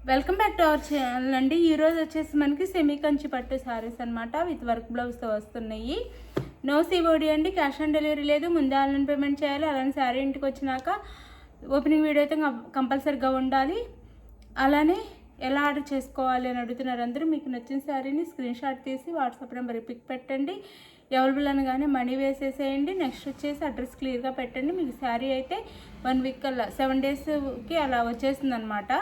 Welcome back to our channel అండి. ఈరోజు వచ్చేసి మనకి సెమీ కంచి పట్టు శారీస్ అనమాట విత్ వర్క్ బ్లౌజ్తో వస్తున్నాయి. నో సిఓడి అండి, క్యాష్ ఆన్ డెలివరీ లేదు. ముందే ఆన్లైన్ పేమెంట్ చేయాలి. అలానే శారీ ఇంటికి వచ్చినాక ఓపెనింగ్ వీడియో అయితే కంపల్సరీగా ఉండాలి. అలానే ఎలా ఆర్డర్ చేసుకోవాలి అని అడుగుతున్నారు అందరూ. మీకు నచ్చిన శారీని స్క్రీన్ షాట్ తీసి వాట్సాప్ నెంబర్ పిక్ పెట్టండి. అవైలబుల్ అనగానే మనీ వేసేసేయండి. నెక్స్ట్ వచ్చేసి అడ్రస్ క్లియర్గా పెట్టండి. మీకు శారీ అయితే 1 వీక్ అలా 7 డేస్కి అలా వచ్చేస్తుంది అనమాట.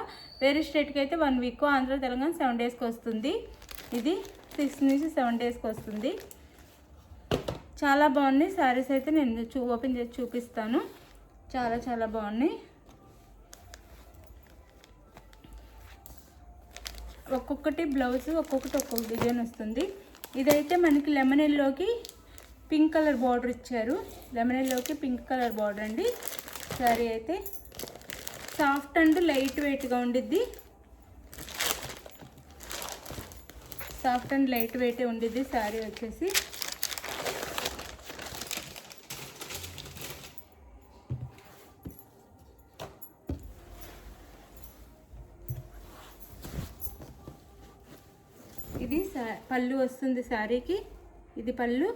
వేరే స్టేట్కి అయితే 1 వీక్, ఆంధ్ర తెలంగాణ 7 డేస్కి వస్తుంది. ఇది 6 నుంచి 7 డేస్కి వస్తుంది. చాలా బాగున్నాయి శారీస్ అయితే నేను ఓపెన్ చేసి చూపిస్తాను. చాలా చాలా బాగున్నాయి. ఒక్కొక్కటి బ్లౌజ్ ఒక్కొక్క డిజైన్ వస్తుంది. ఇదైతే మనకి లెమన్ ఎల్లోకి పింక్ కలర్ బార్డర్ ఇచ్చారు. లెమన్ ఎల్లోకి పింక్ కలర్ బార్డర్ అండి. శారీ అయితే సాఫ్ట్ అండ్ లైట్ వెయిట్గా ఉండిద్ది. సాఫ్ట్ అండ్ లైట్ వెయిట్ ఉండిద్ది శారీ వచ్చేసి. ఇది పళ్ళు వస్తుంది శారీకి. ఇది పళ్ళు.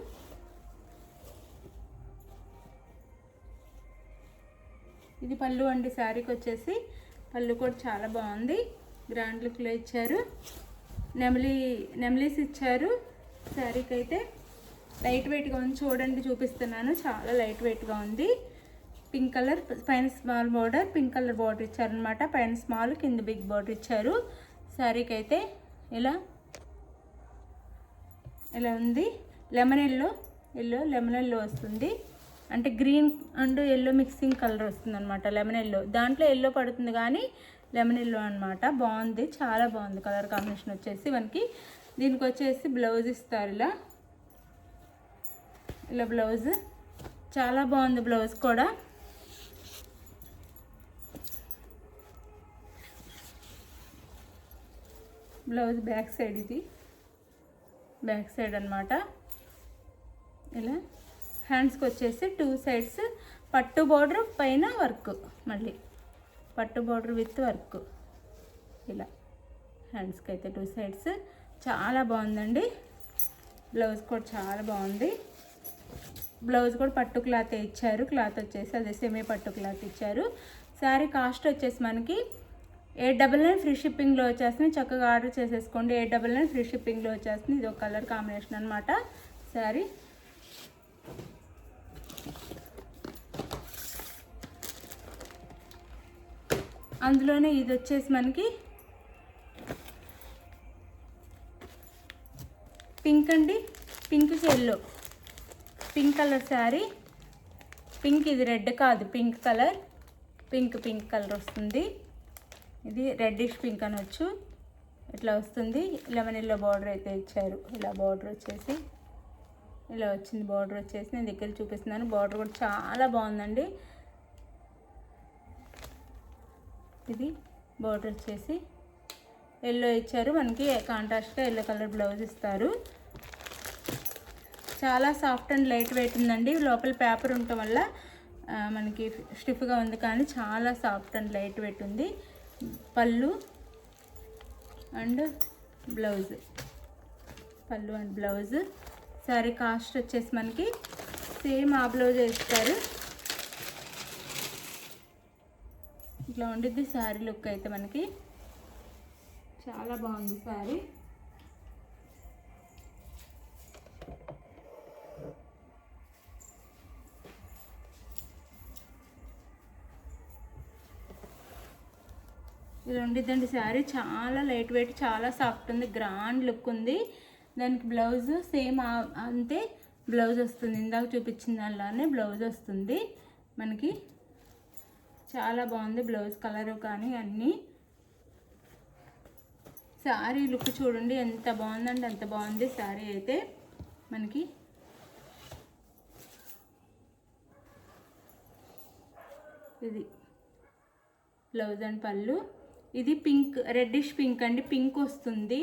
ఇది పళ్ళు అండి శారీకి వచ్చేసి. పళ్ళు కూడా చాలా బాగుంది. గ్రాండ్ లుక్లో ఇచ్చారు. నెమలీస్ ఇచ్చారు శారీకి అయితే. లైట్ వెయిట్గా ఉంది చూడండి, చూపిస్తున్నాను. చాలా లైట్ వెయిట్గా ఉంది. పింక్ కలర్ పైన small border, pink colour border ఇచ్చారనమాట. పైన స్మాల్, కింద బిగ్ బార్డర్ ఇచ్చారు శారీకి అయితే. ఇలా ఉంది. లెమన్ ఎల్లో వస్తుంది. అంటే green and yellow mixing colour వస్తుంది అనమాట. లెమన్ ఎల్లో దాంట్లో ఎల్లో పడుతుంది కానీ లెమన్ ఎల్లో అనమాట. బాగుంది, చాలా బాగుంది కలర్ కాంబినేషన్ వచ్చేసి మనకి. దీనికి వచ్చేసి బ్లౌజ్ ఇస్తారు. ఇలా బ్లౌజ్ చాలా బాగుంది. బ్లౌజ్ కూడా బ్లౌజ్ బ్యాక్ సైడ్, ఇది బ్యాక్ సైడ్ అనమాట. ఇలా హ్యాండ్స్కి వచ్చేసి 2 సైడ్స్ పట్టు బార్డర్, పైన వర్క్, మళ్ళీ పట్టు బార్డర్ విత్ వర్క్. ఇలా హ్యాండ్స్కి అయితే 2 సైడ్స్. చాలా బాగుందండి. బ్లౌజ్ కూడా చాలా బాగుంది. బ్లౌజ్ కూడా పట్టు క్లాత్ ఇచ్చారు. క్లాత్ వచ్చేసి అదే సెమీ పట్టు క్లాత్ ఇచ్చారు. శారీ కాస్ట్ వచ్చేసి మనకి 899 ఫ్రీ షిప్పింగ్లో వచ్చేస్తుంది. చక్కగా ఆర్డర్ చేసేసుకోండి. 899 ఫ్రీ షిప్పింగ్లో వచ్చేస్తుంది. ఇది ఒక కలర్ కాంబినేషన్ అనమాట శారీ. అందులోనే ఇది వచ్చేసి మనకి పింక్ అండి. పింక్కి yellow, pink colour sari. Pink, ఇది రెడ్ కాదు, పింక్ కలర్. పింక్ కలర్ వస్తుంది. ఇది రెడ్డిష్ పింక్ అనొచ్చు. ఇట్లా వస్తుంది. లెమన్ ఎల్లో బార్డర్ అయితే ఇచ్చారు. ఇలా బార్డర్ వచ్చేసి ఇలా వచ్చింది. బార్డర్ వచ్చేసి నేను దగ్గర చూపిస్తున్నాను. బార్డర్ కూడా చాలా బాగుందండి. ఇది బార్డర్ వచ్చేసి ఎల్లో ఇచ్చారు. మనకి కాంట్రాస్ట్గా ఎల్లో కలర్ బ్లౌజ్ ఇస్తారు. చాలా సాఫ్ట్ అండ్ లైట్ వెయిట్ ఉందండి. లోపల పేపర్ ఉండటం వల్ల మనకి స్టిఫ్గా ఉంది, కానీ చాలా సాఫ్ట్ అండ్ లైట్ వెయిట్ ఉంది. పళ్ళు అండ్ బ్లౌజ్, పళ్ళు అండ్ బ్లౌజ్. శారీ కాస్ట్ వచ్చేసి మనకి సేమ్ ఆ బ్లౌజ్ ఇస్తారు. ఇట్లా ఉండిద్ది శారీ లుక్ అయితే మనకి. చాలా బాగుంది శారీ. ఇది ఉండిద్దండి శారీ. చాలా లైట్ వెయిట్, చాలా సాఫ్ట్ ఉంది. గ్రాండ్ లుక్ ఉంది. దానికి బ్లౌజ్ సేమ్ అంతే బ్లౌజ్ వస్తుంది. ఇందాక చూపించిన అలానే బ్లౌజ్ వస్తుంది మనకి. చాలా బాగుంది బ్లౌజ్ కలరు కానీ అన్నీ. శారీ లుక్ చూడండి ఎంత బాగుందండి, అంత బాగుంది శారీ అయితే మనకి. ఇది బ్లౌజ్ అండ్ పళ్ళు. ఇది పింక్, రెడ్డిష్ పింక్ అండి. పింక్ వస్తుంది.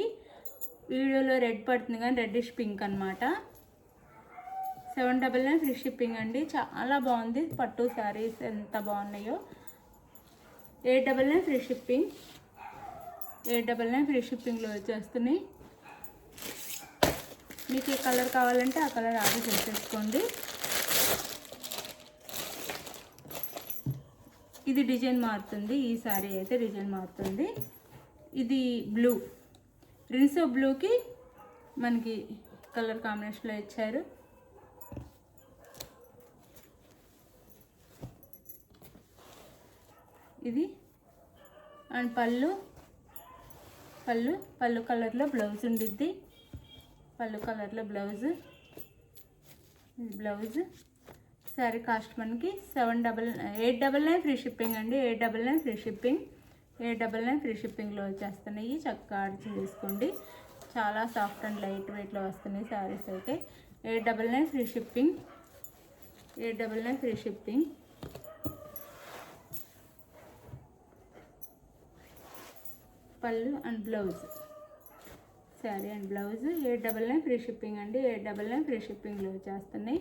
వీడియోలో రెడ్ పడుతుంది కానీ రెడ్డిష్ పింక్ అనమాట. 799 ఫ్రీ షిప్పింగ్ అండి. చాలా బాగుంది. పట్టు శారీస్ ఎంత బాగున్నాయో. 899 ఫ్రీ షిప్పింగ్. 899 ఫ్రీ షిప్పింగ్లో వచ్చేస్తున్నాయి. మీకు ఏ కలర్ కావాలంటే ఆ కలర్ ఆర్డర్ చేసేసుకోండి. ఇది డిజైన్ మారుతుంది, ఈ సారీ అయితే డిజైన్ మారుతుంది. ఇది బ్లూ, రిన్సో బ్లూకి మనకి కలర్ కాంబినేషన్లో ఇచ్చారు. ఇది అండ్ పళ్ళు కలర్లో బ్లౌజ్ ఉండిద్ది. పళ్ళు కలర్లో బ్లౌజ్, బ్లౌజ్. శారీ కాస్ట్ మనకి 899 ఫ్రీ షిప్పింగ్ అండి. 899 ఫ్రీ షిప్పింగ్. 899 ఫ్రీ షిప్పింగ్లో వచ్చేస్తున్నాయి. చక్కగా ఆర్డర్ చేసుకోండి. చాలా సాఫ్ట్ అండ్ లైట్ వెయిట్లో వస్తున్నాయి శారీస్ అయితే. 899 ఫ్రీ షిప్పింగ్. 899 free shipping. పళ్ళు and blouse, sari and blouse. 899 free shipping అండి. 899 ఫ్రీ షిప్పింగ్లో వచ్చేస్తున్నాయి.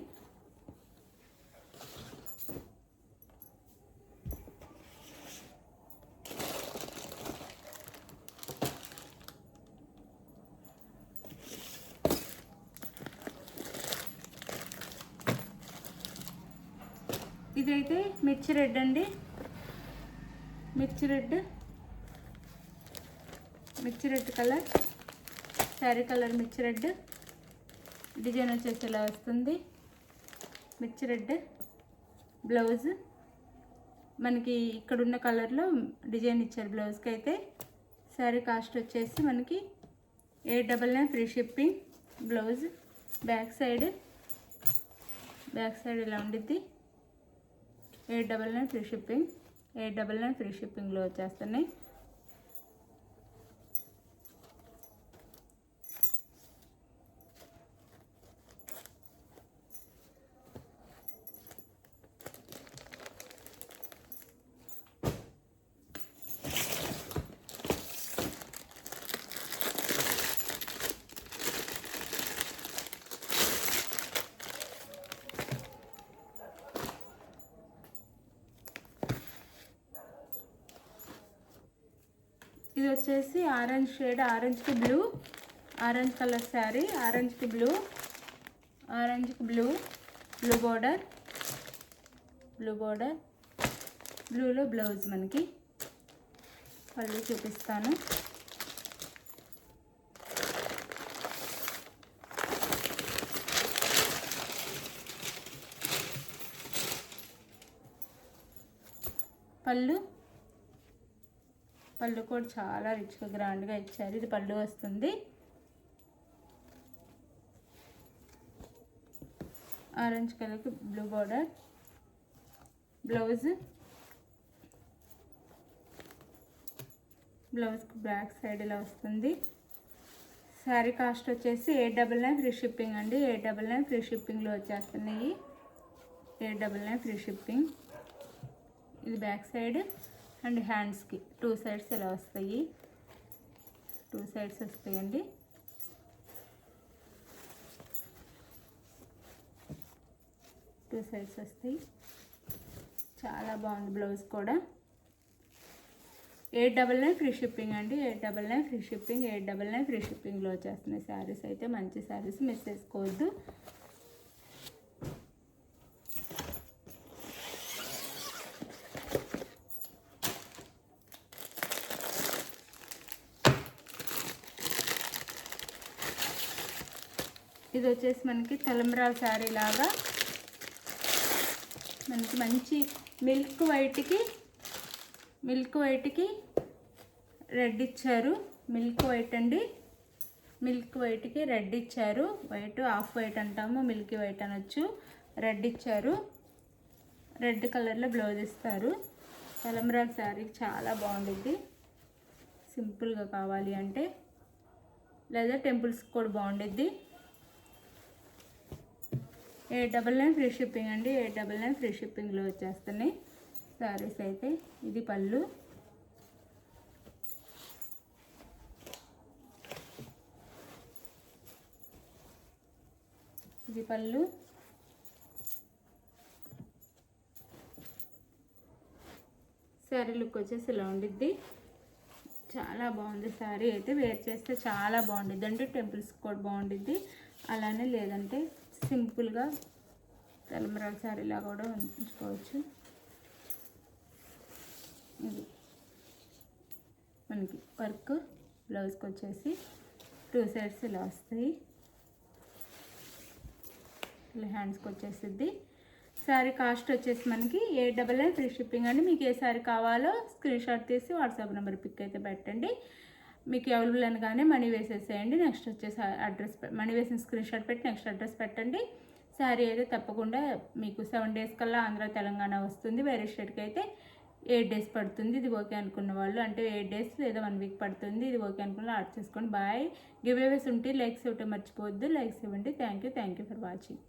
ఇదైతే మిర్చి రెడ్ అండి. మిర్చి రెడ్ కలర్, శారీ కలర్ మిర్చి రెడ్. డిజైన్ వచ్చేసి ఇలా వస్తుంది. మిర్చి రెడ్ బ్లౌజ్ మనకి ఇక్కడున్న కలర్లో డిజైన్ ఇచ్చారు బ్లౌజ్కి అయితే. శారీ కాస్ట్ వచ్చేసి మనకి 899 free shipping. Blouse back side ఇలా ఉండిద్ది. 899 ఫ్రీ షిప్పింగ్. 899 ఫ్రీ షిప్పింగ్లో వచ్చేస్తున్నాయి. ఇది వచ్చేసి ఆరెంజ్ షేడ్, ఆరెంజ్కి బ్లూ, ఆరెంజ్ కలర్ శారీ. ఆరెంజ్కి బ్లూ బార్డర్, బ్లూలో బ్లౌజ్. మనకి పళ్ళు చూపిస్తాను. పళ్ళు కూడా చాలా రిచ్గా గ్రాండ్గా ఇచ్చారు. ఇది పళ్ళు వస్తుంది. ఆరెంజ్ కలర్కి బ్లూ బార్డర్, బ్లౌజ్కి బ్యాక్ సైడ్ ఇలా వస్తుంది. శారీ కాస్ట్ వచ్చేసి 899 ఫ్రీ షిప్పింగ్ అండి. 899 ఫ్రీ షిప్పింగ్లో వచ్చేస్తున్నాయి. 899 ఫ్రీ షిప్పింగ్. ఇది బ్యాక్ సైడ్ అండ్ హ్యాండ్స్కి 2 సైడ్స్ ఇలా వస్తాయి. 2 సైడ్స్ వస్తాయండి. చాలా బాగుంది బ్లౌజ్ కూడా. 899 ఫ్రీ షిప్పింగ్ అండి. 899 ఫ్రీ షిప్పింగ్. 899 ఫ్రీ షిప్పింగ్లో వచ్చేస్తున్నాయి శారీస్ అయితే. మంచి శారీస్, మిస్ చేసుకోవద్దు. ఇది వచ్చేసి మనకి తలంబ్రాల శారీ లాగా మనకి మంచి మిల్క్ వైట్కి రెడ్ ఇచ్చారు. మిల్క్ వైట్కి రెడ్ ఇచ్చారు. వైట్ ఆఫ్ వైట్ అంటాము, మిల్కీ వైట్ అనొచ్చు. రెడ్ ఇచ్చారు. రెడ్ కలర్లో బ్లౌజ్ ఇస్తారు. తలంబ్రాల శారీ చాలా బాగుంటుంది. సింపుల్గా కావాలి అంటే, లేదా టెంపుల్స్కి కూడా బాగుంటుంది. 899 ఫ్రీ షిప్పింగ్ అండి. 899 ఫ్రీ షిప్పింగ్లో వచ్చేస్తున్నాయి శారీస్ అయితే. ఇది పళ్ళు, శారీ లుక్ వచ్చేసి ఇలా ఉండిద్ది. చాలా బాగుంది శారీ అయితే, వేర్ చేస్తే చాలా బాగుండిద్ది అంటే టెంపుల్స్కి కూడా బాగుండిద్ది, అలానే లేదంటే సింపుల్గా తలంబ్రాల శారీలా కూడా ఉంచుకోవచ్చు. ఇది మనకి వర్క్ బ్లౌజ్కి వచ్చేసి 2 సైడ్స్ ఇలా వస్తాయి, ఇలా హ్యాండ్స్కి వచ్చేసిద్ది. శారీ కాస్ట్ వచ్చేసి మనకి 899 ఫ్రీ షిప్పింగ్ అండి. మీకు ఏ శారీ కావాలో స్క్రీన్ షాట్ తీసి వాట్సాప్ నెంబర్ పిక్ అయితే పెట్టండి. మీకు అవైలబుల్ అనగానే మనీ వేసేసేయండి. నెక్స్ట్ వచ్చేసి అడ్రస్, మనీ వేసిన స్క్రీన్ షాట్ పెట్టి నెక్స్ట్ అడ్రస్ పెట్టండి. శారీ అయితే తప్పకుండా మీకు 7 డేస్ కల్లా ఆంధ్ర తెలంగాణ వస్తుంది. వేరే స్టేట్కి అయితే 8 డేస్ పడుతుంది. ఇది ఓకే అనుకున్న వాళ్ళు అంటే 8 డేస్ లేదా 1 వీక్ పడుతుంది. ఇది ఓకే అనుకున్న ఆర్డర్ చేసుకోండి. బాయ్. గివ్ అవేస్ ఉంటే లైక్స్ ఇవ్వటం మర్చిపోవద్దు. లైక్స్ ఇవ్వండి. Thank you for watching.